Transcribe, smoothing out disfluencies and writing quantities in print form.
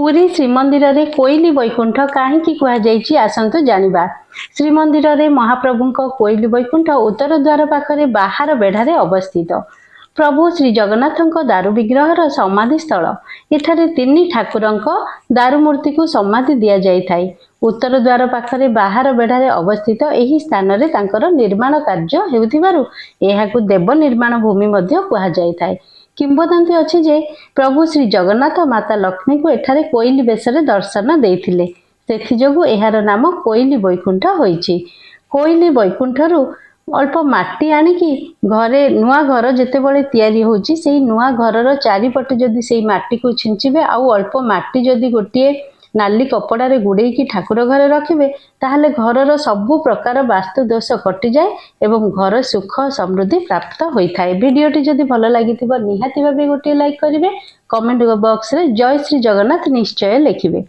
पुरी श्रीमंदिर रे कोइली वैकुंठ कहीं कहुई आसतु जानिबा। श्रीमंदिर रे महाप्रभु कोइली वैकुंठ उत्तर द्वार पाखरे बाहर बेढ़ारे अवस्थित। प्रभु श्री जगन्नाथ दारु विग्रहर समाधि स्थल। एठारे तीन ठाकुर दारु मूर्ति को समाधि दि जाए। उत्तर द्वार पाखरे बाहर बेढ़ारे अवस्थित एही स्थान रे तांकर निर्माण कार्य हेउथिबारु एहाकु देव निर्माण भूमि मध्य कहा जाए। किंवदंती अछि जे प्रभु श्री जगन्नाथ माता लक्ष्मी को एठारे कोइली बेशरे दर्शन देइथिले, सेथि जोगु एहार नाम कोइली वैकुंठ होइछि। कोइली वैकुंठरू अल्प माटी आनिकी घरे नुआ घर जेतेबेले तयारी होउछि सेही नुआ घरर चारिपटे जदि सेही माटी को छिंचिबे आउ अल्प माटी जदि गोटिए नाली कपड़ा रे गुड़ेकी ठाकुर घरे रखिबे ताहले घरर सबु प्रकार वास्तु दोष कटि जाए एवं घर सुख समृद्धि प्राप्त होइथाय। वीडियोटी जदि भल लागिथिबो निहाती भाबे गोटे लाइक करिवे, कमेंट बॉक्स रे जय श्री जगन्नाथ निश्चय लिखिबे।